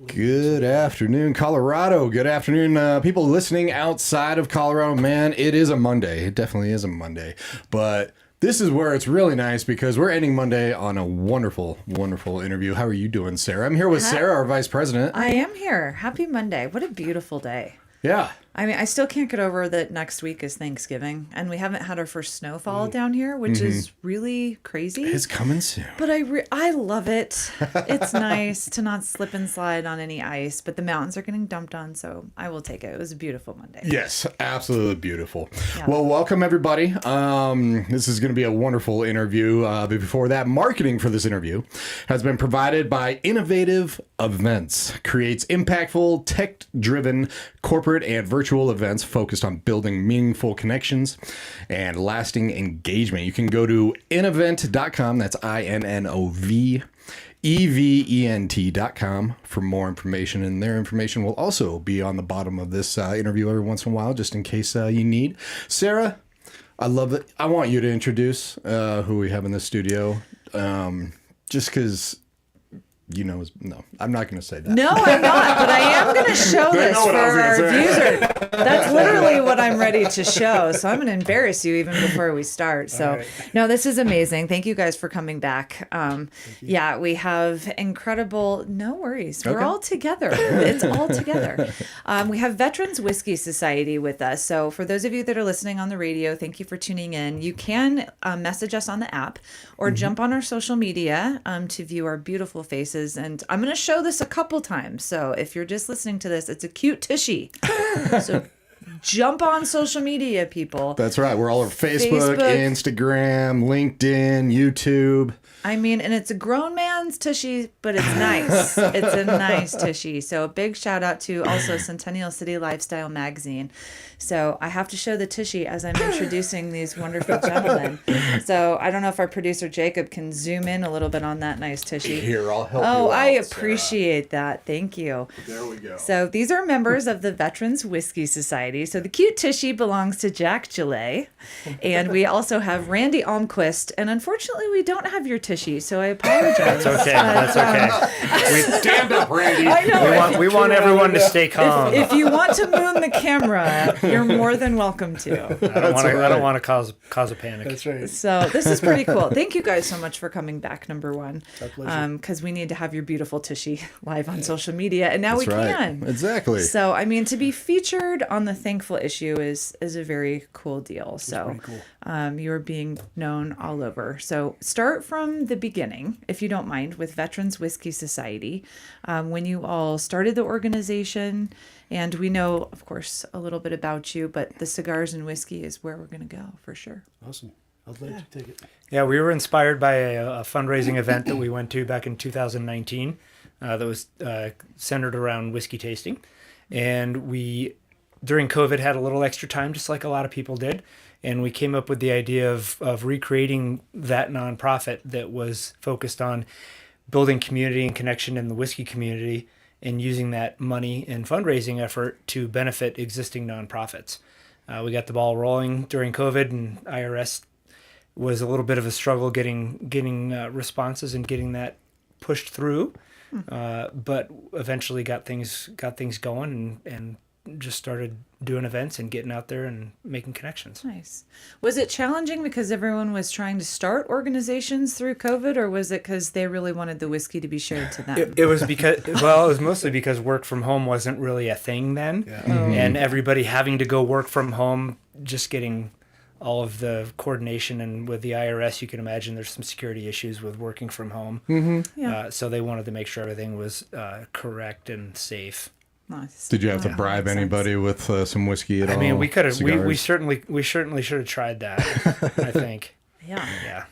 Good afternoon, Colorado. Good afternoon, people listening outside of Colorado. Man, it is a Monday. It definitely is a Monday. But this is where it's really nice because we're ending Monday on a wonderful, wonderful interview. How are you doing, Sarah? I'm here with Sarah, our vice president. I am here. Happy Monday. What a beautiful day. Yeah. I mean, I still can't get over that next week is Thanksgiving, and we haven't had our first snowfall down here, which is really crazy. It's coming soon. But I love it. It's nice to not slip and slide on any ice, but the mountains are getting dumped on, so I will take it. It was a beautiful Monday. Yes, absolutely beautiful. Yeah. Well, welcome everybody. This is going to be a wonderful interview. But before that, marketing for this interview has been provided by Innovative Events. Creates impactful, tech-driven corporate and virtual events focused on building meaningful connections and lasting engagement. You can go to innovent.com. That's INNOVEVENT.com for more information, and their information will also be on the bottom of this interview every once in a while, just in case you need. Sarah, I love it. I want you to introduce who we have in the studio, just because. No, I'm not going to say that. No, I'm not, but I am going to show this for our viewers. That's literally what I'm ready to show. So I'm going to embarrass you even before we start. So, right. No, this is amazing. Thank you guys for coming back. Yeah, we have incredible, no worries. We're all together. It's all together. We have Veterans Whiskey Society with us. So for those of you that are listening on the radio, thank you for tuning in. You can message us on the app or jump on our social media to view our beautiful faces. And I'm going to show this a couple times. So if you're just listening to this, it's a cute tushy. So jump on social media, people. That's right. We're all over Facebook, Instagram, LinkedIn, YouTube. I mean, and it's a grown man's tushy, but it's nice. It's a nice tushy. So a big shout out to also Centennial City Lifestyle Magazine. So I have to show the tushy as I'm introducing these wonderful gentlemen. So I don't know if our producer Jacob can zoom in a little bit on that nice tushy. Here, I'll help you out, I Sarah. Appreciate that. Thank you. There we go. So these are members of the Veterans Whiskey Society. So the cute tushy belongs to Jack Gelley. And we also have Randy Almquist. And unfortunately, we don't have your tushy, so I apologize. That's okay. That's okay. Stand up, Randy. I know. We want everyone to stay calm. If you want to moon the camera, you're more than welcome to. I don't want to cause a panic. That's right. So this is pretty cool. Thank you guys so much for coming back, number one. Our pleasure. Because we need to have your beautiful tushy live on social media, and now That's we right. can. Exactly. So, I mean, to be featured on the Thankful issue is a very cool deal. So, cool. You're being known all over. So start from the beginning, if you don't mind, with Veterans Whiskey Society, when you all started the organization. And we know, of course, a little bit about you, but the cigars and whiskey is where we're going to go for sure. Awesome. I'll let you take it. Yeah, we were inspired by a fundraising event that we went to back in 2019 that was centered around whiskey tasting. And we, during COVID, had a little extra time, just like a lot of people did. And we came up with the idea of recreating that nonprofit that was focused on building community and connection in the whiskey community and using that money and fundraising effort to benefit existing nonprofits. We got the ball rolling during COVID, and IRS was a little bit of a struggle getting responses and getting that pushed through, but eventually got things going and just started doing events and getting out there and making connections. Nice. Was it challenging because everyone was trying to start organizations through COVID, or was it because they really wanted the whiskey to be shared to them? It was it was mostly because work from home wasn't really a thing then. Yeah. And everybody having to go work from home, just getting all of the coordination, and with the IRS, you can imagine there's some security issues with working from home. Mm-hmm. Yeah. So they wanted to make sure everything was correct and safe. Nice. Did you have to bribe anybody with some whiskey at all? I mean, we could have. We Cigars? certainly should have tried that. I think. Yeah.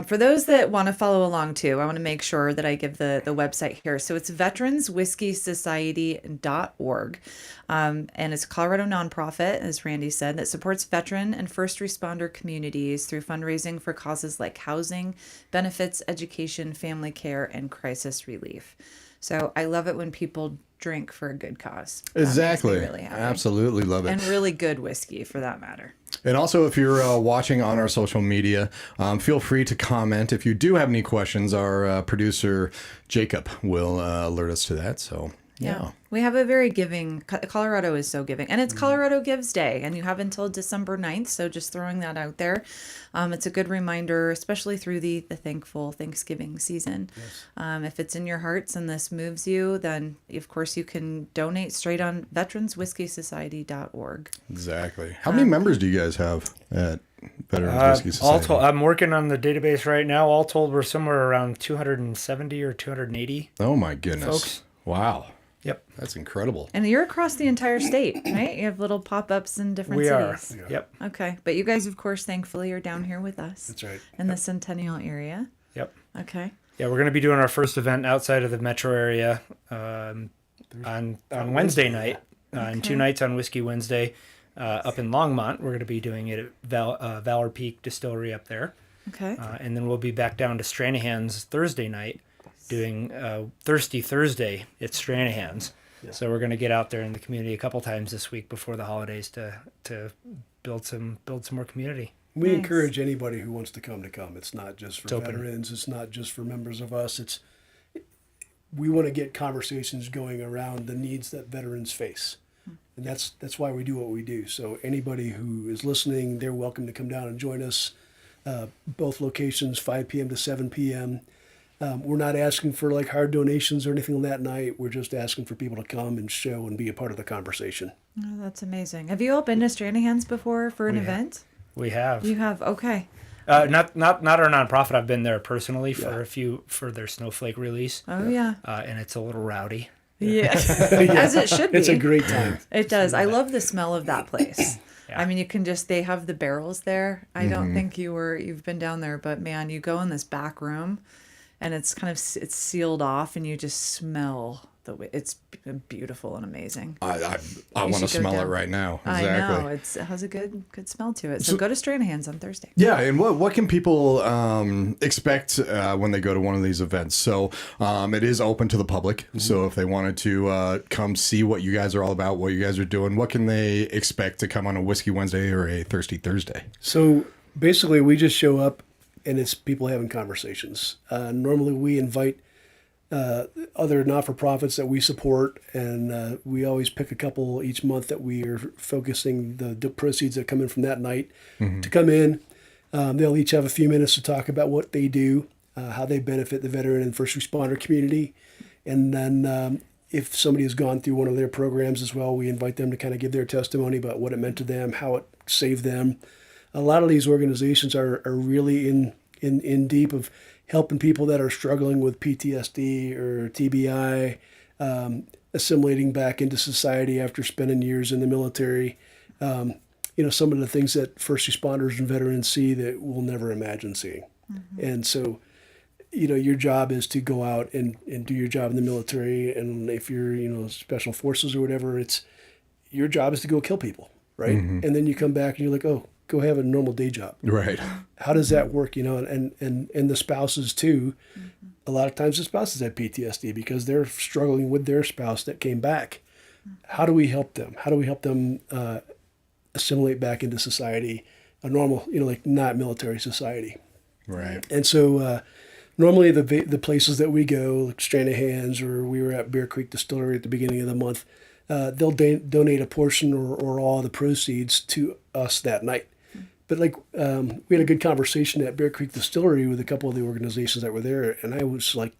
For those that want to follow along too, I want to make sure that I give the website here. So it's veteranswhiskeysociety.org. And it's a Colorado nonprofit, as Randy said, that supports veteran and first responder communities through fundraising for causes like housing, benefits, education, family care, and crisis relief. So I love it when people drink for a good cause. That makes me Exactly. really happy. Absolutely love it. And really good whiskey for that matter. And also, if you're watching on our social media, feel free to comment. If you do have any questions, our producer, Jacob, will alert us to that. So, yeah. We have a very giving, Colorado is so giving. And it's Colorado Gives Day, and you have until December 9th. So just throwing that out there. It's a good reminder, especially through the thankful Thanksgiving season. Yes. If it's in your hearts and this moves you, then of course you can donate straight on veteranswhiskeysociety.org. Exactly. How many members do you guys have at Veterans Whiskey Society? All told, I'm working on the database right now. All told, we're somewhere around 270 or 280. Oh, my goodness. Folks. Wow. Yep. That's incredible. And you're across the entire state, right? You have little pop-ups in different cities. We are. Yep. Okay. But you guys, of course, thankfully are down here with us. That's right. In the Centennial area. Yep. Okay. Yeah, we're going to be doing our first event outside of the metro area on Wednesday night, and 2 nights on Whiskey Wednesday up in Longmont. We're going to be doing it at Valor Peak Distillery up there. Okay. And then we'll be back down to Stranahan's Thursday night doing Thirsty Thursday at Stranahan's. Yeah. So we're going to get out there in the community a couple times this week before the holidays to build some more community. We Nice. encourage anybody who wants to come. It's not just for It's open. veterans. It's not just for members of us. We want to get conversations going around the needs that veterans face. And that's why we do what we do. So anybody who is listening, they're welcome to come down and join us. Both locations, 5 p.m. to 7 p.m. We're not asking for like hard donations or anything on that night. We're just asking for people to come and show and be a part of the conversation. Oh, that's amazing. Have you all been to Stranahan's before for an event? We have. You have? Okay. Not our nonprofit. I've been there personally for their snowflake release. Oh, yeah. And it's a little rowdy. Yeah. As it should be. It's a great time. It does. I love the smell of that place. Yeah. I mean, they have the barrels there. I don't think you've been down there, but man, you go in this back room and it's sealed off and you just smell it's beautiful and amazing. I want to smell it right now. Exactly. I know. It has a good smell to it. So go to Stranahan's on Thursday. Yeah, and what can people expect when they go to one of these events? So it is open to the public. Mm-hmm. So if they wanted to come see what you guys are all about, what you guys are doing, what can they expect to come on a Whiskey Wednesday or a Thirsty Thursday? So basically, we just show up and it's people having conversations. Normally, we invite other not-for-profits that we support, and we always pick a couple each month that we are focusing the proceeds that come in from that night to come in. They'll each have a few minutes to talk about what they do, how they benefit the veteran and first responder community, and then if somebody has gone through one of their programs as well, we invite them to kind of give their testimony about what it meant to them, how it saved them. A lot of these organizations are really in deep of helping people that are struggling with PTSD or TBI, assimilating back into society after spending years in the military. Some of the things that first responders and veterans see that we'll never imagine seeing. Mm-hmm. And so, your job is to go out and do your job in the military. And if you're, special forces or whatever, your job is to go kill people, right? Mm-hmm. And then you come back and you're like, oh, go have a normal day job. Right. How does that work? And the spouses too. Mm-hmm. A lot of times the spouses have PTSD because they're struggling with their spouse that came back. Mm-hmm. How do we help them? How do we help them assimilate back into society, a normal, like not military society? Right. And so normally the places that we go, like Stranahan's, or we were at Bear Creek Distillery at the beginning of the month, they'll donate a portion or all of the proceeds to us that night. But we had a good conversation at Bear Creek Distillery with a couple of the organizations that were there, and I was like,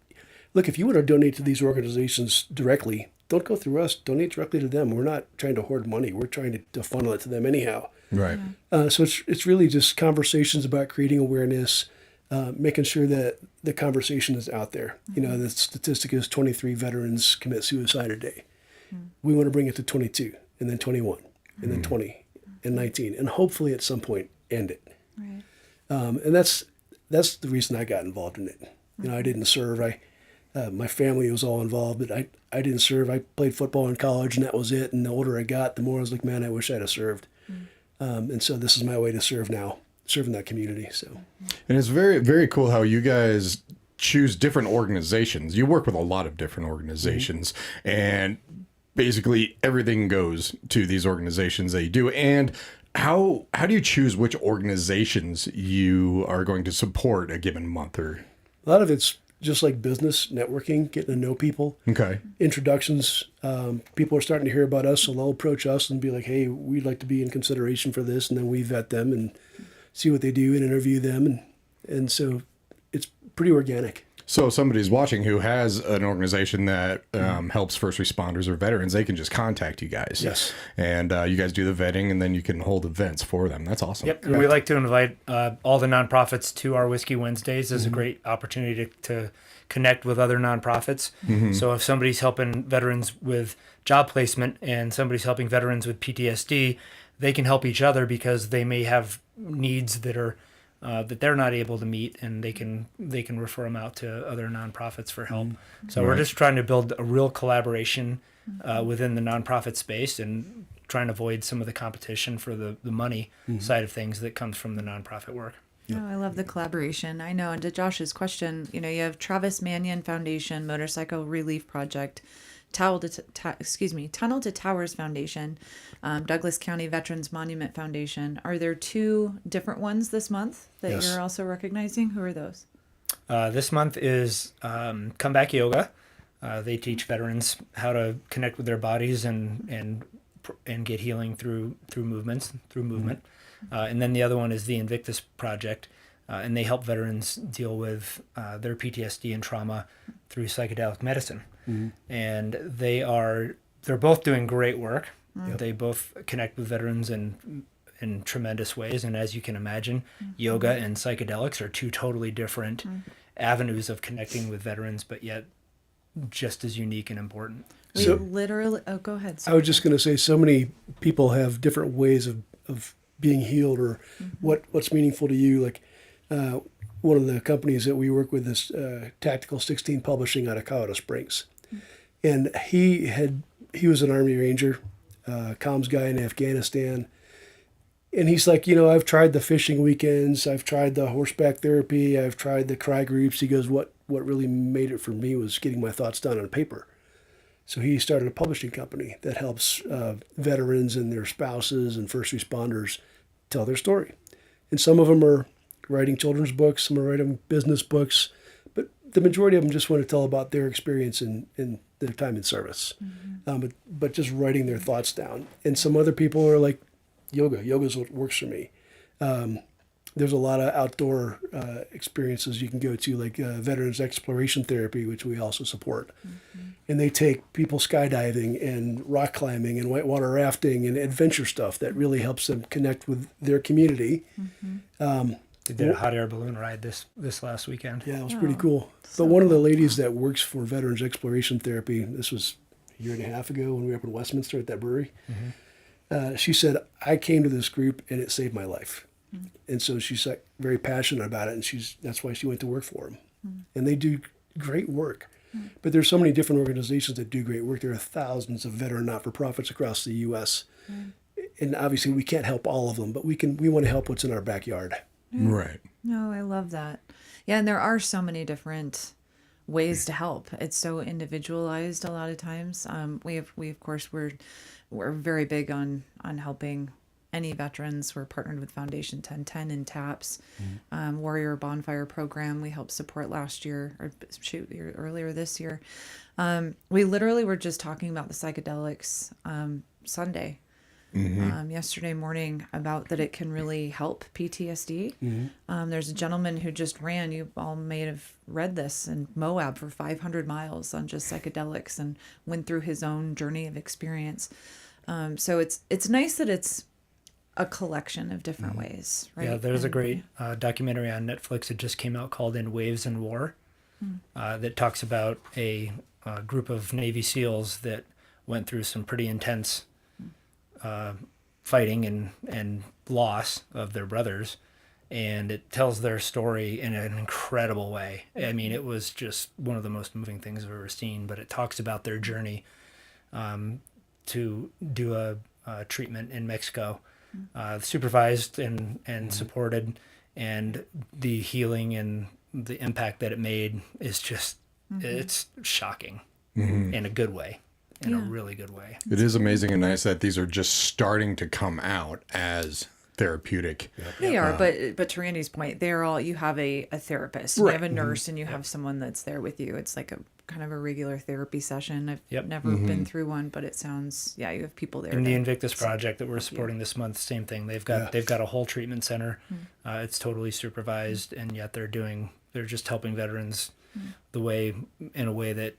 look, if you want to donate to these organizations directly, don't go through us. Donate directly to them. We're not trying to hoard money. We're trying to funnel it to them anyhow. Right. So it's really just conversations about creating awareness, making sure that the conversation is out there. Mm-hmm. The statistic is 23 veterans commit suicide a day. Mm-hmm. We want to bring it to 22, and then 21, and then 20, and 19, and hopefully at some point end it. Right. And that's the reason I got involved in it. I didn't serve. My family was all involved, but I didn't serve. I played football in college, and that was it. And the older I got, the more I was like, man, I wish I'd have served. And so this is my way to serve now, serve in that community. So, and it's very, very cool how you guys choose different organizations. You work with a lot of different organizations, and basically everything goes to these organizations that you do. And how do you choose which organizations you are going to support a given month? Or A lot of it's just like business networking, getting to know people. okay, Introductions. People are starting to hear about us, so they'll approach us and be like, "Hey, we'd like to be in consideration for this," and then we vet them and see what they do and interview them, and so it's pretty organic. so if somebody's watching who has an organization that helps first responders or veterans, they can just contact you guys. Yes. And you guys do the vetting, and then you can hold events for them. That's awesome. Yep, and we like to invite all the nonprofits to our Whiskey Wednesdays. It's a great opportunity to connect with other nonprofits. So if somebody's helping veterans with job placement and somebody's helping veterans with PTSD, they can help each other because they may have needs that are that they're not able to meet, and they can refer them out to other nonprofits for help. So we're just trying to build a real collaboration within the nonprofit space and trying to avoid some of the competition for the money side of things that comes from the nonprofit work. Oh, I love the collaboration. I know. And to Josh's question, you have Travis Manion Foundation, Motorcycle Relief Project, Tunnel to Towers Foundation, Douglas County Veterans Monument Foundation. Are there 2 different ones this month that Yes. you're also recognizing? Who are those? This month is Comeback Yoga. They teach veterans how to connect with their bodies and get healing through movement. And then the other one is the Invictus Project, and they help veterans deal with their PTSD and trauma through psychedelic medicine. And they're both doing great work. They both connect with veterans in tremendous ways. And as you can imagine, yoga and psychedelics are 2 totally different avenues of connecting with veterans, but yet just as unique and important. We So- literally. Oh, go ahead. I was just going to say, so many people have different ways of being healed, or what's meaningful to you. Like one of the companies that we work with is Tactical 16 Publishing out of Colorado Springs, and he was an Army Ranger, comms guy in Afghanistan, and he's like, I've tried the fishing weekends, I've tried the horseback therapy, I've tried the cry groups. He goes, what really made it for me was getting my thoughts down on paper. So he started a publishing company that helps veterans and their spouses and first responders tell their story. And some of them are writing children's books, some are writing business books, but the majority of them just want to tell about their experience in their time in service, but just writing their thoughts down. And some other people are like, yoga is what works for me. There's a lot of outdoor experiences you can go to, like Veterans Exploration Therapy, which we also support. And they take people skydiving and rock climbing and whitewater rafting and adventure stuff that really helps them connect with their community. They did a hot air balloon ride this last weekend. Yeah, it was pretty cool. But one of the ladies that works for Veterans Exploration Therapy, this was a year and a half ago when we were up in Westminster at that brewery, she said, I came to this group and it saved my life. And so she's like very passionate about it, and that's why she went to work for them. And they do great work. But there's so many different organizations that do great work. There are thousands of veteran not-for-profits across the U.S. And obviously we can't help all of them, but we want to help what's in our backyard. Right. No, I love that. Yeah, and there are so many different ways to help. It's so individualized a lot of times. We of course we're very big on helping any veterans. We're partnered with Foundation 1010 and TAPS, Warrior Bonfire Program. We helped support earlier this year. We literally were just talking about the psychedelics Sunday. Yesterday morning, about that it can really help PTSD. There's a gentleman who just ran, you all may have read this, in Moab for 500 miles on just psychedelics and went through his own journey of experience. So it's nice that it's a collection of different ways, right? Yeah, there's a great documentary on Netflix that just came out called In Waves and War that talks about a group of Navy SEALs that went through some pretty intense fighting and loss of their brothers, and it tells their story in an incredible way. I mean, it was just one of the most moving things I've ever seen, but it talks about their journey to do a treatment in Mexico, supervised and supported, and the healing the impact that it made is just it's shocking in a good way, in a really good way. It is amazing and nice that these are just starting to come out as therapeutic. They are, but to Randy's point, they're all, you have a therapist, you have a nurse, and you have someone that's there with you. It's like a kind of a regular therapy session. I've never been through one, but it sounds, you have people there. In the Invictus project that we're supporting this month, same thing. They've got a whole treatment center. It's totally supervised, and yet they're just helping veterans in a way that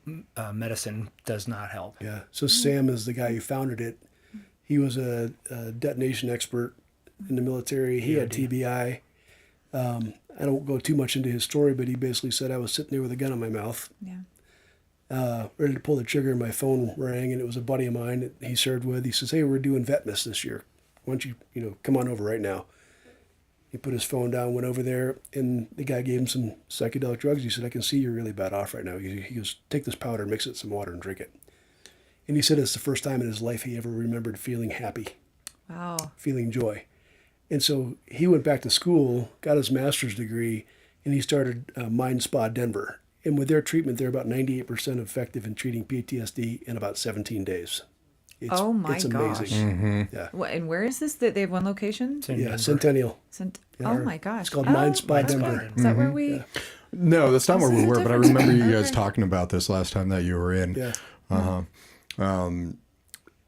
medicine does not help. Yeah. So Sam is the guy who founded it. He was a detonation expert in the military. He had TBI. I don't go too much into his story, but he basically said, I was sitting there with a gun in my mouth, ready to pull the trigger, and my phone rang, and it was a buddy of mine that he served with. He says, hey, we're doing Vetmas this year. Why don't you come on over right now? He put his phone down, went over there, and the guy gave him some psychedelic drugs. He said, I can see you're really bad off right now. He goes, take this powder, mix it in some water, and drink it. And he said it's the first time in his life he ever remembered feeling happy, feeling joy. And so he went back to school, got his master's degree, and he started Mind Spa Denver. And with their treatment, they're about 98% effective in treating PTSD in about 17 days. It's amazing. Yeah. And where is this? They have one location? Centennial. Oh my gosh. It's called Mind Spa Denver. Is that where we... Yeah. No, that's not where we were, but I remember you guys talking about this last time that you were in. Yeah.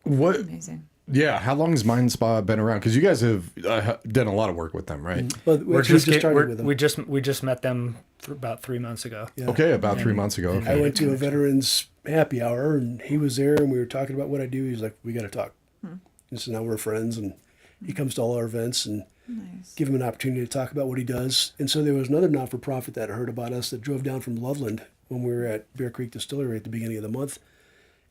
What? Amazing. Yeah, how long has Mind Spa been around? Because you guys have done a lot of work with them, right? Well, we just started with them. We just met them about 3 months ago. Yeah. Okay, about 3 months ago. Okay. I went to a veterans happy hour, and he was there, and we were talking about what I do. He's like, we got to talk. And so now we're friends, and he comes to all our events, and give him an opportunity to talk about what he does. And so there was another not-for-profit that heard about us that drove down from Loveland when we were at Bear Creek Distillery at the beginning of the month.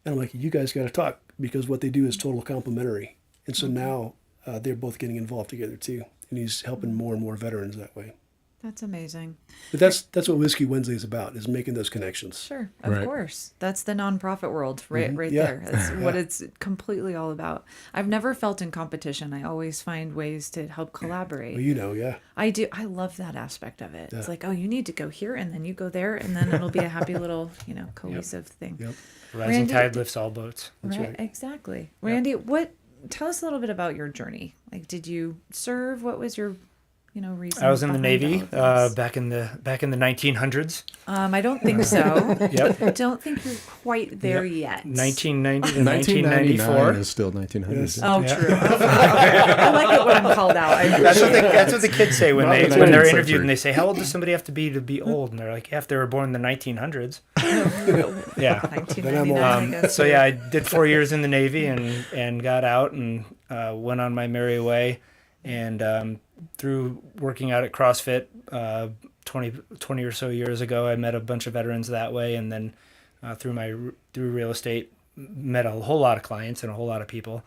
And I'm like, you guys got to talk, because what they do is total complementary. And so now they're both getting involved together too. And he's helping more and more veterans that way. That's amazing. But that's what Whiskey Wednesday is about, is making those connections. Sure, of course. That's the nonprofit world right there. That's what it's completely all about. I've never felt in competition. I always find ways to help collaborate. Well, I do. I love that aspect of it. It's like, oh, you need to go here, and then you go there, and then it'll be a happy little, cohesive thing. Yep. Rising tide lifts all boats. That's right. Exactly. Randy, tell us a little bit about your journey. Like, did you serve? What was your reason? I was in the Navy back in the 1900s. I don't think so. Yep. I don't think you're quite there yet. 1990 to 1994 is still 1900s. Yes. Oh, true. I like it when I'm called out. That's what the kids say when they're 19th interviewed, century. and they say, "How old does somebody have to be old?" And they're like, "Yeah, if they were born in the 1900s." Yeah. 1999, I guess. So I did 4 years in the Navy and got out and went on my merry way, and through working out at CrossFit 20 or so years ago, I met a bunch of veterans that way, and then through real estate, met a whole lot of clients and a whole lot of people,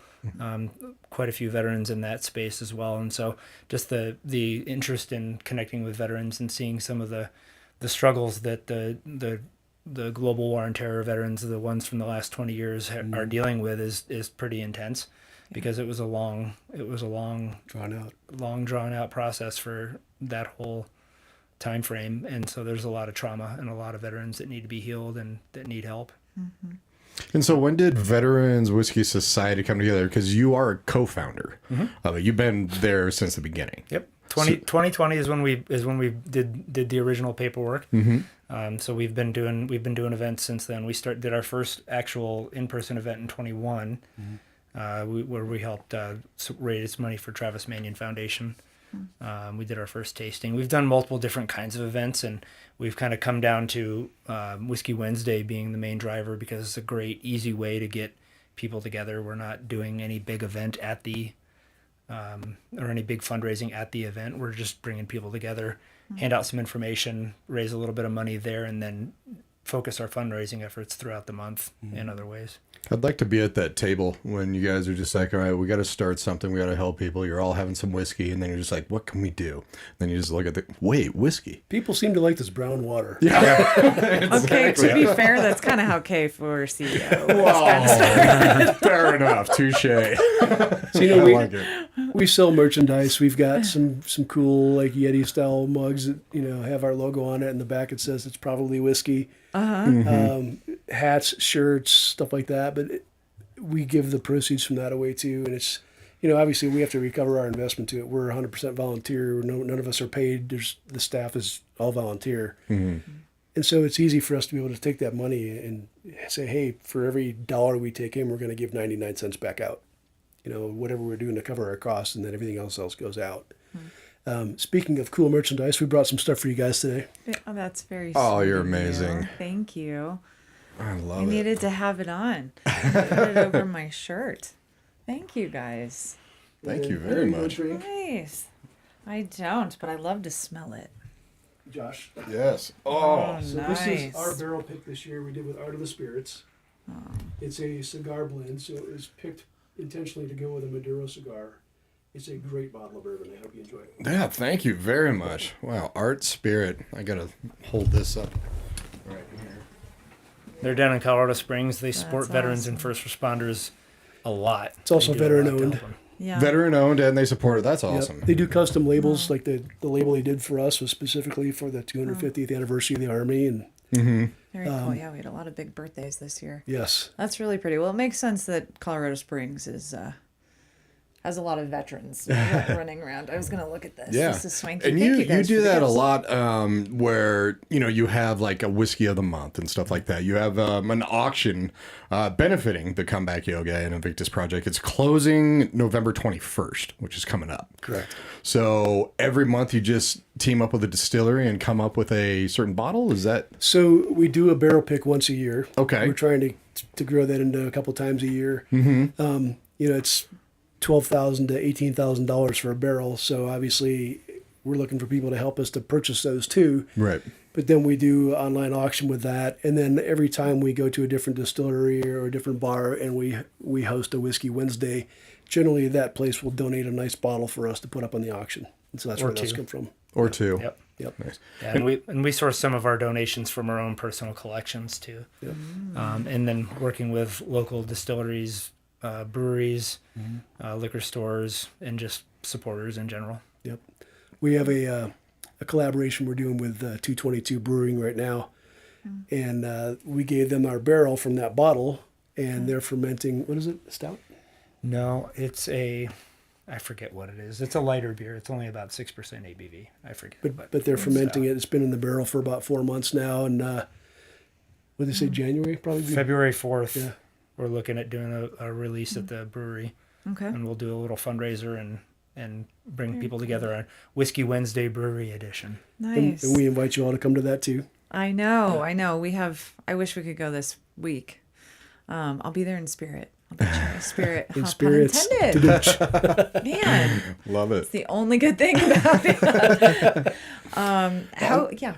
quite a few veterans in that space as well. And so just the interest in connecting with veterans and seeing some of the struggles that the global war and terror veterans, the ones from the last 20 years, are dealing with is pretty intense. Because it was a long drawn out process for that whole time frame, and so there's a lot of trauma and a lot of veterans that need to be healed and that need help. And so when did Veterans Whiskey Society come together? Because you are a co-founder. You've been there since the beginning. Yep. 2020 is when we did the original paperwork. So we've been doing events since then. We did our first actual in-person event in 21. Where we helped raise money for Travis Manion Foundation. We did our first tasting. We've done multiple different kinds of events, and we've kind of come down to Whiskey Wednesday being the main driver because it's a great, easy way to get people together. We're not doing any big event at the or any big fundraising at the event. We're just bringing people together, hand out some information, raise a little bit of money there, and then focus our fundraising efforts throughout the month in other ways. I'd like to be at that table when you guys are just like, all right, we got to start something. We got to help people. You're all having some whiskey. And then you're just like, what can we do? Then you just look at whiskey. People seem to like this brown water. Yeah. Okay, to be fair, that's kind of how K4 CEO. Wow. Fair enough. Touche. So, I like it. we sell merchandise. We've got some cool like Yeti style mugs that have our logo on it. In the back it says it's probably whiskey. Hats, shirts, stuff like that. But we give the proceeds from that away too, and it's obviously we have to recover our investment to it. We're 100% volunteer. None of us are paid. The staff is all volunteer. And so it's easy for us to be able to take that money and say, hey, for every dollar we take in, we're going to give 99 cents back out. Whatever we're doing to cover our costs, and then everything else goes out. Speaking of cool merchandise, we brought some stuff for you guys today. Oh, that's very Oh, sweet you're of you. amazing. Thank you. I love I it. needed to have it on. Put it over my shirt. Thank you, guys. Thank you very much. Nice. I don't, but I love to smell it. Josh. Yes. Oh, So nice. this is our barrel pick this year. We did with Art of the Spirits. It's a cigar blend, so it was picked intentionally to go with a Maduro cigar. It's a great bottle of bourbon. I hope you enjoy it. Yeah, thank you very much. Wow, Art Spirit. I gotta hold this up right here. They're down in Colorado Springs. They support That's veterans awesome. and first responders a lot. It's also They do a lot to veteran-owned. help them. Yeah. Veteran owned, and they support it. That's Yep. awesome. They do custom labels, like the label they did for us was specifically for the 250th anniversary of the Army. And Very cool. Yeah, we had a lot of big birthdays this year. yes, That's really pretty. Well, it makes sense that Colorado Springs has a lot of veterans running around. I was going to look at this. Yeah, This is swanky. and Thank you guys do for the that a gifts. lot, where you have like a whiskey of the month and stuff like that. You have an auction benefiting the Comeback Yoga and Invictus Project. It's closing November 21st, which is coming up. correct. So every month you just team up with a distillery and come up with a certain bottle. Is that So we do a barrel pick once a year. Okay. We're trying to grow that into a couple times a year. It's $12,000 to $18,000 for a barrel. So obviously we're looking for people to help us to purchase those too. right? But then we do online auction with that, and then every time we go to a different distillery or a different bar, and we host a Whiskey Wednesday, generally that place will donate a nice bottle for us to put up on the auction, and so that's Or where those two. come from. Or two. Yep. Yep. Nice. Yeah, and we source some of our donations from our own personal collections too. Yep. And then working with local distilleries, breweries, liquor stores, and just supporters in general. Yep. We have a collaboration we're doing with 222 Brewing right now, and we gave them our barrel from that bottle, and they're fermenting. What is it? Stout. No, it's I forget what it is. It's a lighter beer. It's only about 6% ABV. I forget. But they're fermenting it. It's been in the barrel for about 4 months now, and what did they say? January probably. February 4th, Yeah. we're looking at doing a release at the brewery, Okay. and we'll do a little fundraiser and bring people together on Whiskey Wednesday Brewery Edition. Nice. And we invite you all to come to that too. I know. I wish we could go this week. I'll be there in spirit. I'll be there in spirit. In Pun spirits. intended. Man, Love it. it's the only good thing about it.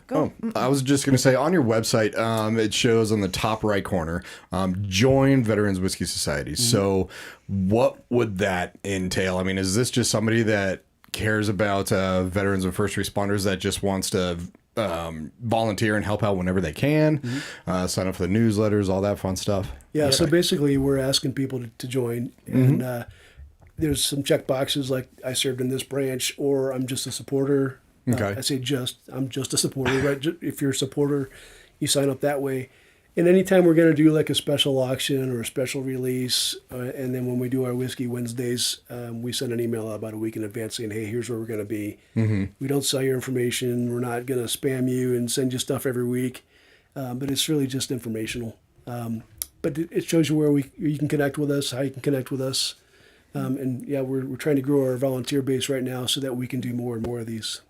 Go. I was just going to say on your website, it shows on the top right corner, join Veterans Whiskey Society. So what would that entail? I mean, is this just somebody that cares about veterans and first responders that just wants to volunteer and help out whenever they can, sign up for the newsletters, all that fun stuff? Yeah, so basically we're asking people to join, and there's some check boxes like I served in this branch, or I'm just a supporter. Okay. I say I'm just a supporter, right? If you're a supporter, you sign up that way. And anytime we're going to do like a special auction or a special release, and then when we do our Whiskey Wednesdays, we send an email out about a week in advance saying, hey, here's where we're going to be. We don't sell your information. We're not going to spam you and send you stuff every week. But it's really just informational. But it shows you where you can connect with us, how you can connect with us. And yeah, we're trying to grow our volunteer base right now so that we can do more and more of these.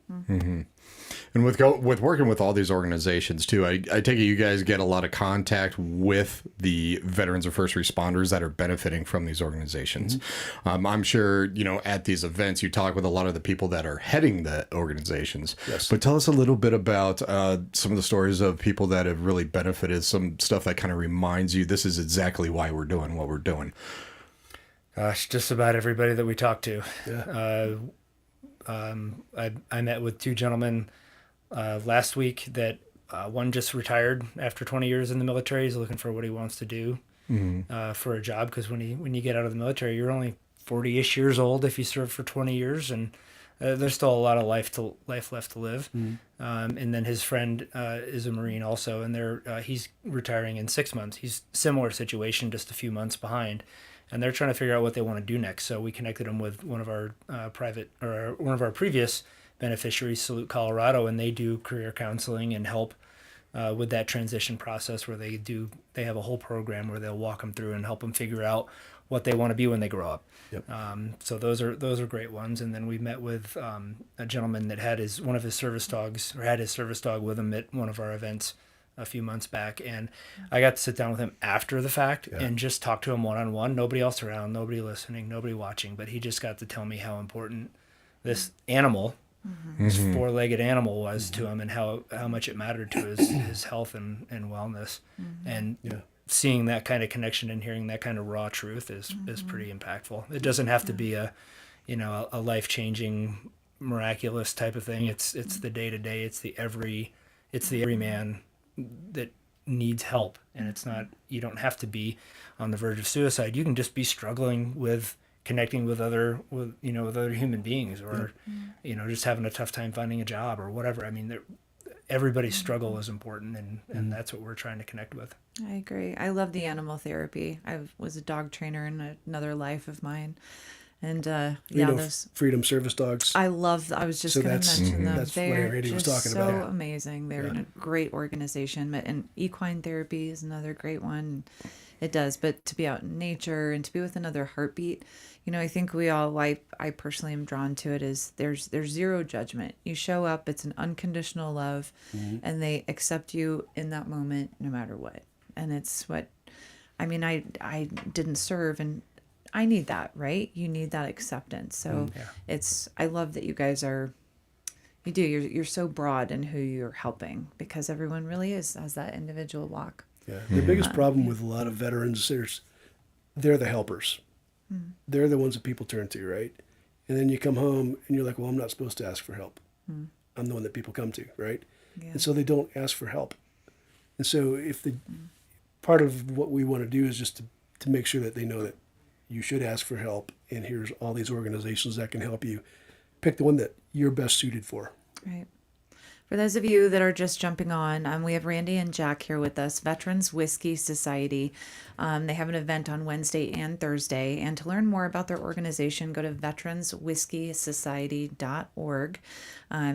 And with working with all these organizations too, I take it you guys get a lot of contact with the veterans or first responders that are benefiting from these organizations. I'm sure, at these events, you talk with a lot of the people that are heading the organizations. Yes. But tell us a little bit about some of the stories of people that have really benefited, some stuff that kind of reminds you this is exactly why we're doing what we're doing. Gosh, just about everybody that we talk to. Yeah. I met with two gentlemen last week that one just retired after 20 years in the military. He's looking for what he wants to do for a job, because when you get out of the military, you're only 40-ish years old if you serve for 20 years, and there's still a lot of life left to live. And then his friend is a Marine also, and he's retiring in 6 months. He's similar situation, just a few months behind, and they're trying to figure out what they want to do next. So we connected them with one of our one of our previous beneficiaries, Salute Colorado, and they do career counseling and help with that transition process, where they have a whole program where they'll walk them through and help them figure out what they want to be when they grow up. Yep. So those are great ones. And then we met with a gentleman that had his service dog with him at one of our events a few months back, and I got to sit down with him after the fact and just talk to him one-on-one. Nobody else around, nobody listening, nobody watching, but he just got to tell me how important this animal, this four-legged animal, was to him, and how much it mattered to his health and wellness. And seeing that kind of connection and hearing that kind of raw truth is pretty impactful. It doesn't have to be a life-changing, miraculous type of thing. It's the day-to-day. It's the everyman that needs help. And it's not, you don't have to be on the verge of suicide. You can just be struggling with connecting with other human beings, or just having a tough time finding a job or whatever. I mean, everybody's struggle is important, and that's what we're trying to connect with. I agree. I love the animal therapy. I was a dog trainer in another life of mine. And those Freedom Service Dogs. I was just going to mention them. That's what They're Randy was just talking so about. amazing. They're in a great organization. And equine therapy is another great one. It does. But to be out in nature and to be with another heartbeat, I think I personally am drawn to it, is there's zero judgment. You show up, it's an unconditional love, and they accept you in that moment no matter what. And it's what, I didn't serve, and I need that, right? You need that acceptance. So I love that you guys you're so broad in who you're helping, because everyone really has that individual walk. Yeah. The biggest problem with a lot of veterans, they're the helpers. They're the ones that people turn to, right? And then you come home and you're like, well, I'm not supposed to ask for help. I'm the one that people come to, right? Yeah. And so they don't ask for help. And so part of what we want to do is just to make sure that they know that you should ask for help, and here's all these organizations that can help you. Pick the one that you're best suited for. Right. For those of you that are just jumping on, we have Randy and Jack here with us, Veterans Whiskey Society. They have an event on Wednesday and Thursday. And to learn more about their organization, go to veteranswhiskeysociety.org.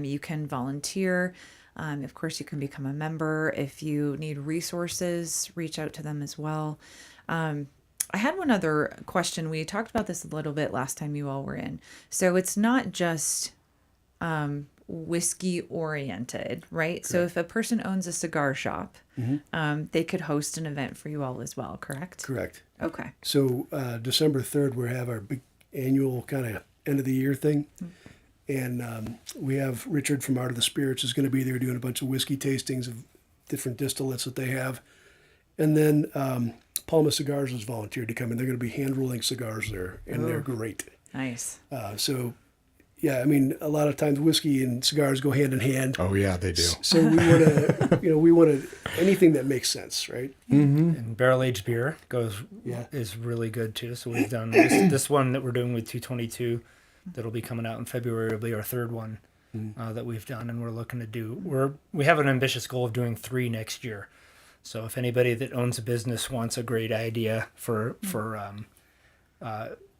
You can volunteer. Of course, you can become a member. If you need resources, reach out to them as well. I had one other question. We talked about this a little bit last time you all were in. So it's not just whiskey oriented, right? Correct. So if a person owns a cigar shop, they could host an event for you all as well, correct? Correct. Okay. So December 3rd, we have our big annual kind of end of the year thing. And we have Richard from Art of the Spirits is going to be there doing a bunch of whiskey tastings of different distillates that they have. And then Palma Cigars has volunteered to come in. They're going to be hand rolling cigars there, and they're great. Nice. So, yeah, I mean, a lot of times whiskey and cigars go hand in hand. Oh yeah, they do. So we want to, anything that makes sense, right? And barrel aged beer is really good too. So we've done this one that we're doing with 222. That'll be coming out in February. It'll be our third one that we've done, and we're looking to do. We have an ambitious goal of doing 3 next year. So if anybody that owns a business wants a great idea for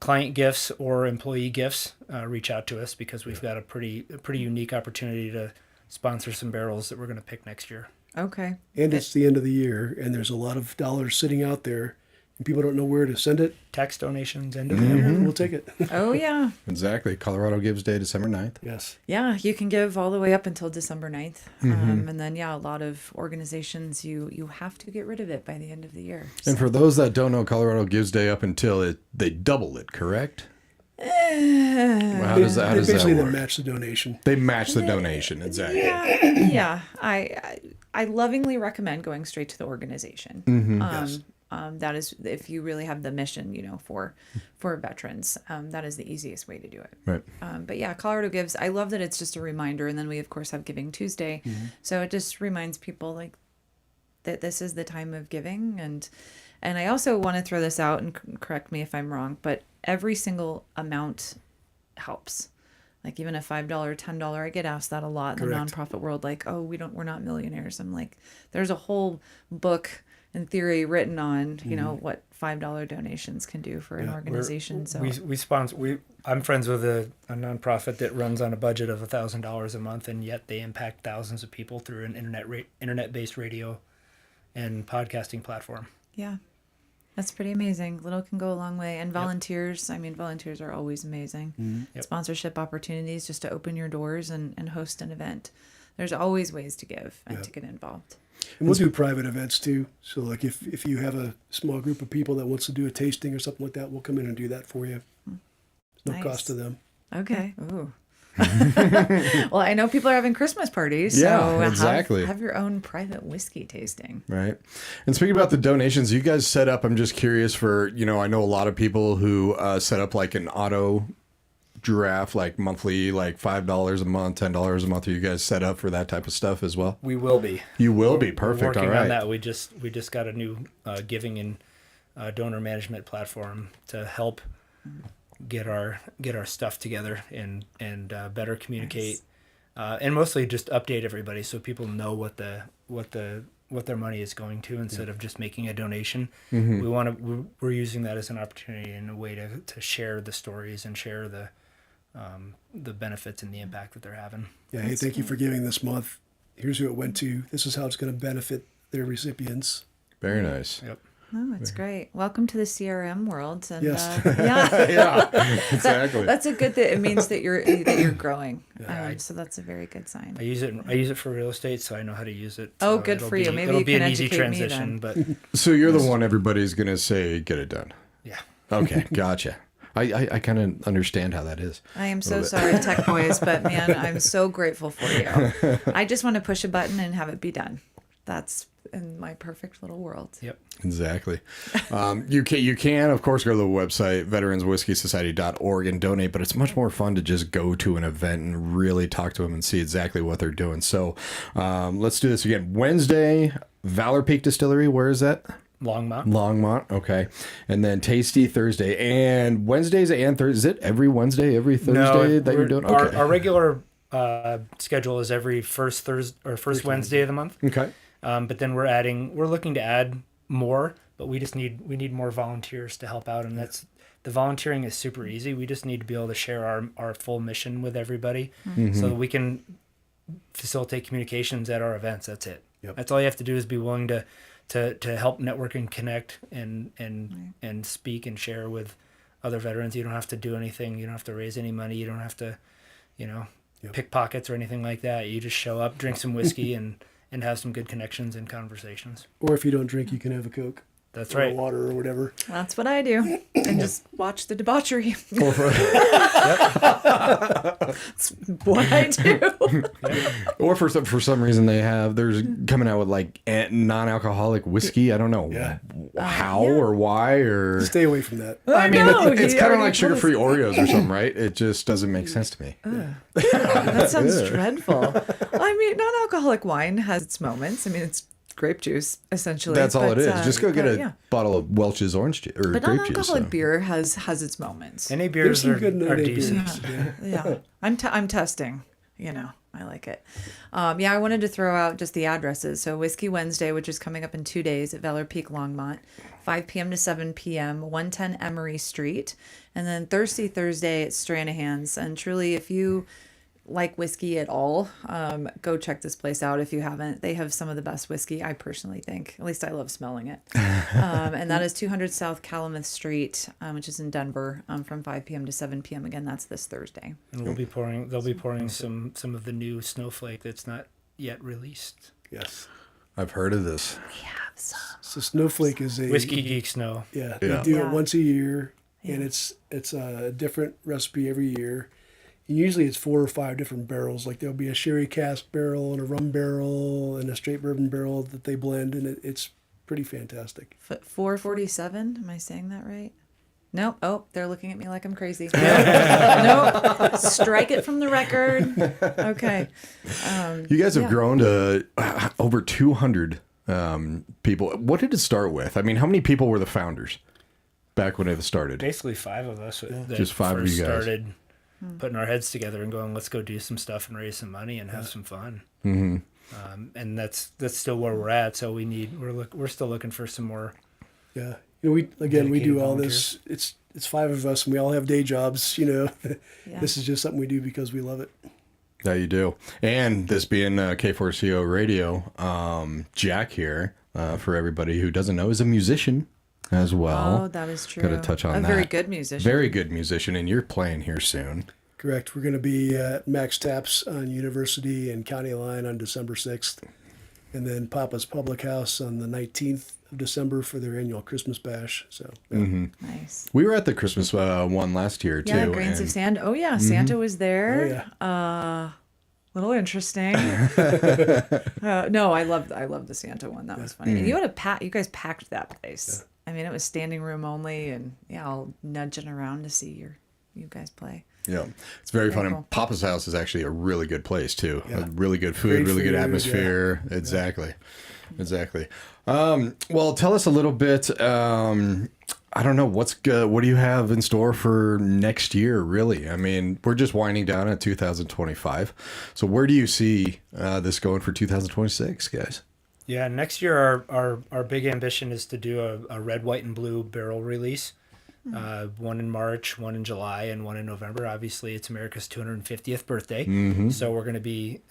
client gifts or employee gifts, reach out to us, because we've got a pretty unique opportunity to sponsor some barrels that we're going to pick next year. Okay. And it's the end of the year, and there's a lot of dollars sitting out there, and people don't know where to send it. Tax donations, and we'll take it. Oh, yeah. Exactly. Colorado Gives Day, December 9th. Yes. Yeah, you can give all the way up until December 9th. And then, a lot of organizations, you have to get rid of it by the end of the year. So. And for those that don't know, Colorado Gives Day up until they double it, correct? Well, how does that Basically, work? they match the donation. They match the donation, exactly. Yeah. I lovingly recommend going straight to the organization. Yes. That is, if you really have the mission, for veterans, that is the easiest way to do it. Right. But yeah, Colorado Gives, I love that it's just a reminder. And then we, of course, have Giving Tuesday. So it just reminds people, like, that this is the time of giving. And I also want to throw this out, and correct me if I'm wrong, but every single amount helps. Like even a $5, $10, I get asked that a lot in the nonprofit world. Like, oh, we're not millionaires. I'm like, there's a whole book in theory written on, you know, what $5 donations can do for an organization. So I'm friends with a nonprofit that runs on a budget of $1,000 a month, and yet they impact thousands of people through an internet-based radio and podcasting platform. Yeah. That's pretty amazing. Little can go a long way. And volunteers, I mean, volunteers are always amazing. Sponsorship opportunities just to open your doors and host an event. There's always ways to give and to get involved. And we'll do private events too. So like if you have a small group of people that wants to do a tasting or something like that, we'll come in and do that for you. No cost to them. Okay. Ooh. Well, I know people are having Christmas parties, so exactly. have your own private whiskey tasting. Right. And speaking about the donations, you guys set up, I'm just curious for, you know, I know a lot of people who set up like an auto draft, like monthly, like $5 a month, $10 a month. Are you guys set up for that type of stuff as well? We will be. You will be. Perfect. We're working all right. on that. We just got a new giving and donor management platform to help get our stuff together and better communicate, and mostly just update everybody so people know what their money is going to instead of just making a donation. We're using that as an opportunity and a way to share the stories and share the benefits and the impact that they're having. Yeah. Hey, thank you for giving this month. Here's who it went to. This is how it's going to benefit their recipients. Very nice. Yep. Oh, it's great. Welcome to the CRM world. And, Yes. Yeah, exactly. That's a good thing. It means that you're growing. So that's a very good sign. I use it for real estate, so I know how to use it. Oh, so good for you. Maybe it'll you be can an easy educate transition, me but So you're the one everybody's going to say, get it done. yeah. Okay, gotcha. I kind of understand how that is. I am so sorry, tech boys, but man, I'm so grateful for you. I just want to push a button and have it be done. That's in my perfect little world. Yep. Exactly. You can, of course, go to the website, veteranswhiskeysociety.org, and donate, but it's much more fun to just go to an event and really talk to them and see exactly what they're doing. So let's do this again. Wednesday, Valor Peak Distillery. Where is that? Longmont. Okay. And then Tasty Thursday. And Wednesdays and Thursdays. Is it every Wednesday, every Thursday that you're doing? Okay. Our regular schedule is every first Thursday or first Wednesday of the month. Okay. But then we're looking to add more, but we need more volunteers to help out, and the volunteering is super easy. We just need to be able to share our full mission with everybody so that we can facilitate communications at our events. That's it. Yep. That's all you have to do is be willing to help network and connect and speak and share with other veterans. You don't have to do anything. You don't have to raise any money. You don't have to, pick pockets or anything like that. You just show up, drink some whiskey, and have some good connections and conversations. Or if you don't drink, you can have a Coke. That's or right. Water or whatever. That's what I do. And just watch the debauchery. That's what I do. Or for some reason they're coming out with like non-alcoholic whiskey. I don't know how or why or. Stay away from that. I mean, it's kind of like sugar-free Oreos or something, right? It just doesn't make sense to me. That sounds dreadful. I mean, non-alcoholic wine has its moments. I mean, it's grape juice essentially. That's all it is. Just go get a bottle of Welch's orange juice or but grape juice. But non-alcoholic beer has its moments. NA beers are decent. Yeah. I'm testing. I like it. I wanted to throw out just the addresses. So Whiskey Wednesday, which is coming up in 2 days at Valor Peak Longmont, 5 p.m. to 7 p.m., 110 Emery Street. And then Thursday at Stranahan's. And truly, if you like whiskey at all, go check this place out if you haven't. They have some of the best whiskey, I personally think. At least I love smelling it. And that is 200 South Calumet Street, which is in Denver, from 5 p.m. to 7 p.m. Again, that's this Thursday. And they'll be pouring some of the new Snowflake that's not yet released. Yes. I've heard of this. We have some. So Snowflake is a Whiskey Geek Snow. Yeah, they do it once a year, and it's a different recipe every year. And usually it's 4 or 5 different barrels. Like there'll be a sherry cask barrel and a rum barrel and a straight bourbon barrel that they blend, and it's pretty fantastic. 447? Am I saying that right? No. Oh, they're looking at me like I'm crazy. No. Strike it from the record. Okay. You guys have grown to over 200 people. What did it start with? I mean, how many people were the founders back when it started? Basically 5 of us. That Just 5 of first you guys. started putting our heads together and going, let's go do some stuff and raise some money and have some fun. Mm-hmm. And that's still where we're at. So we're still looking for some more. Yeah. We do Dedicated all this. It's 5 of us, and we all have day jobs. This is just something we do because we love it. Yeah, you do. And this being K4CO Radio, Jack here, for everybody who doesn't know, is a musician as well. Oh, that is true. Got to touch on that. A very good musician. Very good musician, and you're playing here soon. Correct. We're going to be at Max Taps on University and County Line on December 6th. And then Papa's Public House on the 19th of December for their annual Christmas bash. So Nice. We were at the Christmas one last year, too. Yeah, Grains of Sand. Oh, yeah. Santa was there. Oh, yeah. Little interesting. No, I love the Santa one. That was funny. And you guys packed that place. I mean, it was standing room only, and all nudging around to see you guys play. Yeah, it's very fun. cool. And Papa's House is actually a really good place too. Yeah. Really good food, Great really good food, atmosphere. Yeah. Exactly. Well, tell us a little bit. I don't know what's good. What do you have in store for next year? Really, I mean, we're just winding down at 2025. So where do you see this going for 2026, guys? Yeah, next year our big ambition is to do a red, white, and blue barrel release. One in March, one in July, and one in November. Obviously, it's America's 250th birthday, so we're going to be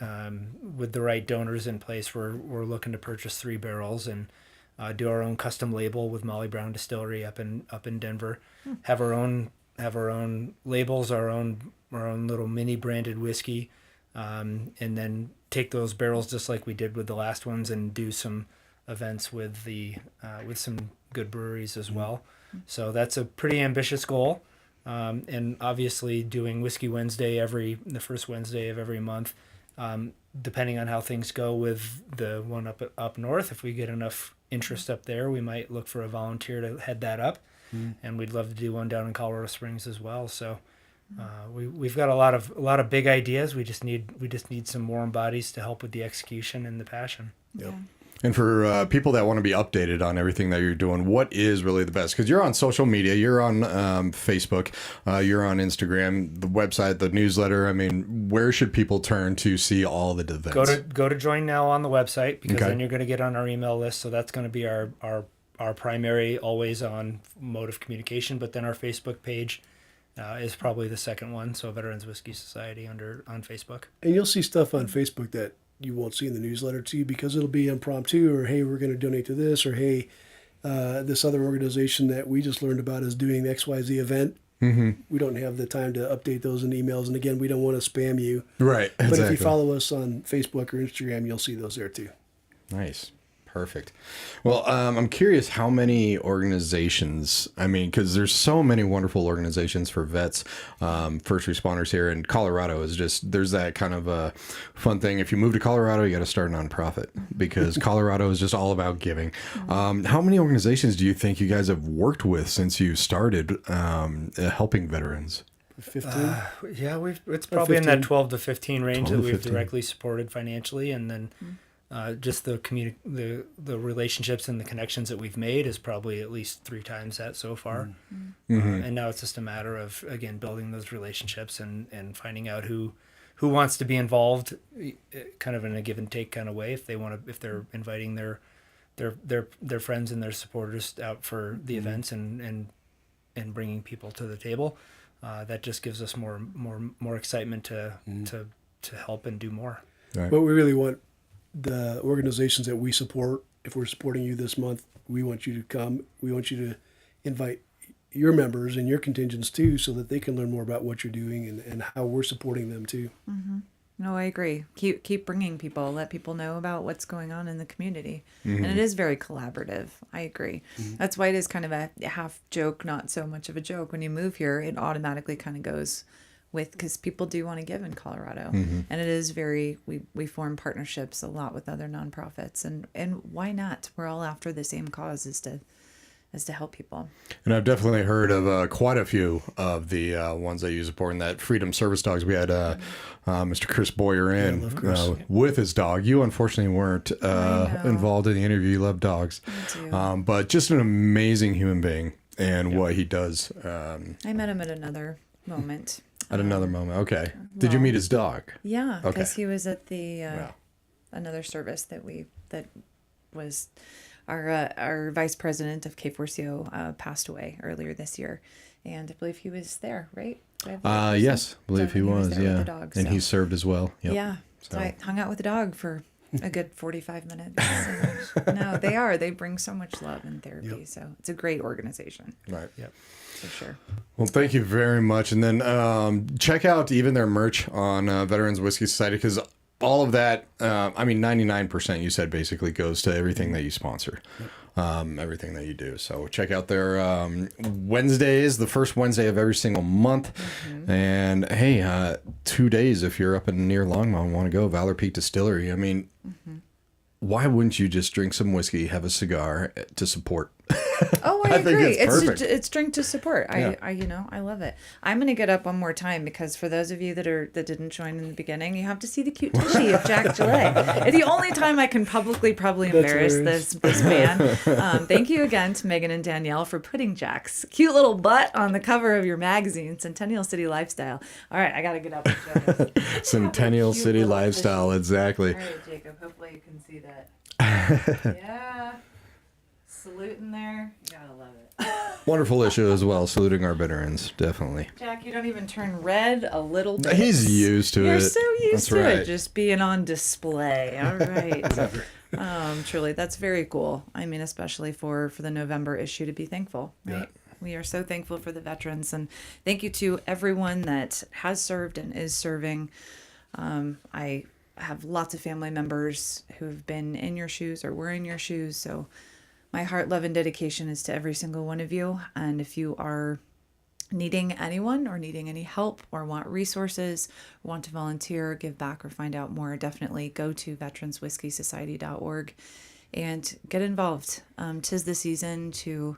with the right donors in place. We're looking to purchase 3 barrels and do our own custom label with Molly Brown Distillery up in Denver. Have our own labels, our own little mini branded whiskey, and then take those barrels just like we did with the last ones and do some events with some good breweries as well. So that's a pretty ambitious goal. And obviously doing Whiskey Wednesday the first Wednesday of every month, depending on how things go with the one up north. If we get enough interest up there, we might look for a volunteer to head that up. And we'd love to do one down in Colorado Springs as well. So we've got a lot of big ideas. We just need some warm bodies to help with the execution and the passion. Yep. And for people that want to be updated on everything that you're doing, what is really the best? Because you're on social media, you're on Facebook, you're on Instagram, the website, the newsletter. I mean, where should people turn to see all the events? Go to Join Now on the website, because then you're going to get on our email list. So that's going to be our primary, always on mode of communication. But then our Facebook page is probably the second one. So Veterans Whiskey Society on Facebook. And you'll see stuff on Facebook that you won't see in the newsletter too, because it'll be impromptu, or hey, we're going to donate to this, or hey, this other organization that we just learned about is doing XYZ event. We don't have the time to update those in emails, and again, we don't want to spam you. Right. But Exactly. if you follow us on Facebook or Instagram, you'll see those there too. Nice. Perfect. Well, I'm curious how many organizations, I mean, because there's so many wonderful organizations for vets, first responders here in Colorado is just, there's that kind of a fun thing. If you move to Colorado, you got to start a nonprofit, because Colorado is just all about giving. How many organizations do you think you guys have worked with since you started helping veterans? 15. Yeah, it's probably in that 15. 12 to 15 range 12 that to we've 15. directly supported financially, and then just the relationships and the connections that we've made is probably at least 3 times that so far. And now it's just a matter of, again, building those relationships and finding out who wants to be involved, kind of in a give and take kind of way. If they're inviting their friends and their supporters out for the events and bringing people to the table, that just gives us more excitement to help and do more. Right. But we really want the organizations that we support. If we're supporting you this month, we want you to come. We want you to invite your members and your contingents too, so that they can learn more about what you're doing and how we're supporting them too. No, I agree. Keep bringing people. Let people know about what's going on in the community. And it is very collaborative. I agree. That's why it is kind of a half joke, not so much of a joke. When you move here, it automatically kind of goes with, because people do want to give in Colorado. And it is we form partnerships a lot with other nonprofits. And why not? We're all after the same cause, is to to help people. And I've definitely heard of quite a few of the ones that you support in that Freedom Service Dogs. We had Mr. Chris Boyer in with his dog. You unfortunately weren't involved in the interview. You love dogs. But just an amazing human being and what he does. I met him at another moment. At another moment. Okay. Did you meet his dog? Yeah, because he was at the another service that was our vice president of K4CO passed away earlier this year, and I believe he was there, right? Yes, I believe he was. There with the dog, and he served as well. Yep. Yeah. So I hung out with the dog for a good 45 minutes. No, they bring so much love and therapy. So it's a great organization. Right. Yep. For sure. Well, thank you very much. And then check out even their merch on Veterans Whiskey Society, because all of that, 99% you said basically goes to everything that you sponsor, everything that you do. So check out their Wednesdays, the first Wednesday of every single month. And hey, 2 days if you're up in near Longmont and want to go, Valor Peak Distillery. I mean, why wouldn't you just drink some whiskey, have a cigar to support? Oh, I agree. Think it's perfect. It's drink to support. I love it. I'm gonna get up one more time because for those of you that didn't join in the beginning, you have to see the cute tushy of Jack Gelley. It's the only time I can publicly probably embarrass this man. Thank you again to Megan and Danielle for putting Jack's cute little butt on the cover of your magazine, Centennial City Lifestyle. All right, I gotta get up and show this. Centennial City Lifestyle, exactly. All right, Jacob. Hopefully you can see that. Yeah. Salute in there. You gotta love it. Wonderful issue as well, saluting our veterans, definitely. Jack, you don't even turn red a little bit. He's used to it. You're so used That's to right. it, just being on display. All right. Truly, that's very cool. I mean, especially for the November issue, to be thankful, right? Yeah. We are so thankful for the veterans, and thank you to everyone that has served and is serving. I have lots of family members who have been in your shoes or were in your shoes, so my heart, love, and dedication is to every single one of you. And if you are needing anyone or needing any help or want resources, want to volunteer, give back, or find out more, definitely go to veteranswhiskeysociety.org and get involved. 'Tis the season to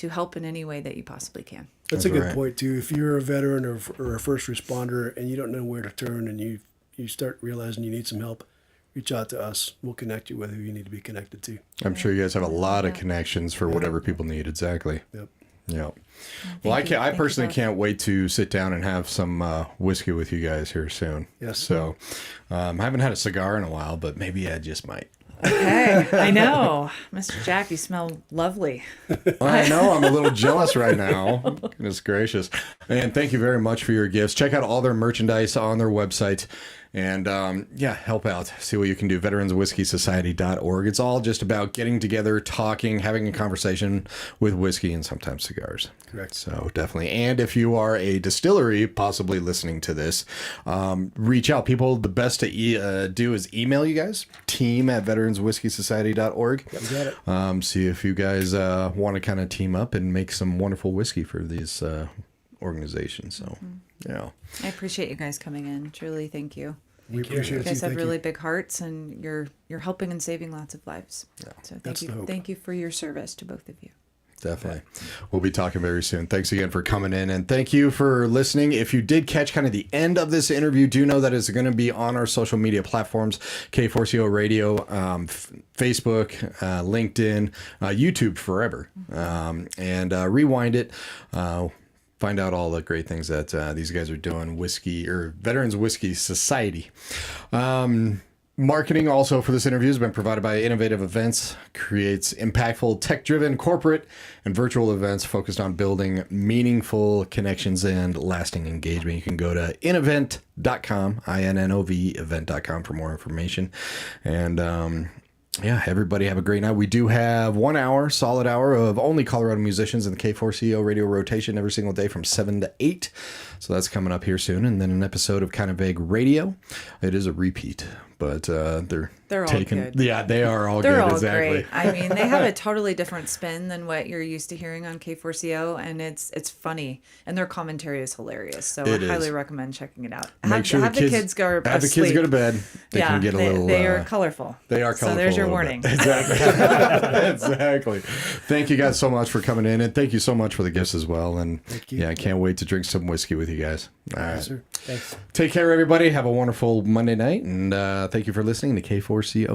help in any way that you possibly can. That's a good point, too. If you're a veteran or a first responder and you don't know where to turn and you start realizing you need some help, reach out to us. We'll connect you with who you need to be connected to. I'm sure you guys have a lot of connections for whatever people need. Exactly. Yep. Yeah. Well, I personally can't wait to sit down and have some whiskey with you guys here soon. Yes. So I haven't had a cigar in a while, but maybe I just might. Okay, I know. Mr. Jack, you smell lovely. I know. I'm a little jealous right now. Goodness gracious. And thank you very much for your gifts. Check out all their merchandise on their website. And help out. See what you can do. VeteransWhiskeySociety.org. It's all just about getting together, talking, having a conversation with whiskey and sometimes cigars. Correct. So definitely. And if you are a distillery possibly listening to this, reach out. People, the best to do is email you guys, team@VeteransWhiskeySociety.org. Yep, got it. See if you guys want to kind of team up and make some wonderful whiskey for these organizations. So, yeah. I appreciate you guys coming in. Truly, thank you. We appreciate You guys you. have really big hearts, and you're helping and saving lots of lives. Yeah. So That's the hope. Thank you for your service to both of you. Definitely. We'll be talking very soon. Thanks again for coming in, and thank you for listening. If you did catch kind of the end of this interview, do know that it's going to be on our social media platforms, K4CO Radio, Facebook, LinkedIn, YouTube forever, and rewind it. Find out all the great things that these guys are doing. Whiskey or Veterans Whiskey Society. Marketing also for this interview has been provided by Innovative Events, creates impactful, tech-driven corporate and virtual events focused on building meaningful connections and lasting engagement. You can go to innovent.com, INNOV event.com for more information. And everybody have a great night. We do have 1 hour, solid hour of only Colorado musicians in the K4CO radio rotation every single day from 7 to 8. So that's coming up here soon. And then an episode of Kind of Vague Radio. It is a repeat. but they're all taking. good. Yeah, they are all They're good. all Exactly. great. I mean, they have a totally different spin than what you're used to hearing on K4CO, and it's funny, and their commentary is hilarious. So I highly recommend checking it out. Make sure have the kids go have the kids asleep. go to bed. They can get a little. They are colorful. They are colorful. So there's your a little warning. bit. Exactly. Exactly. Thank you guys so much for coming in, and thank you so much for the gifts as well. And yeah, I can't wait to drink some whiskey with you guys. All right. Yes, sir. Thanks. Take care, everybody. Have a wonderful Monday night, and thank you for listening to K4CO.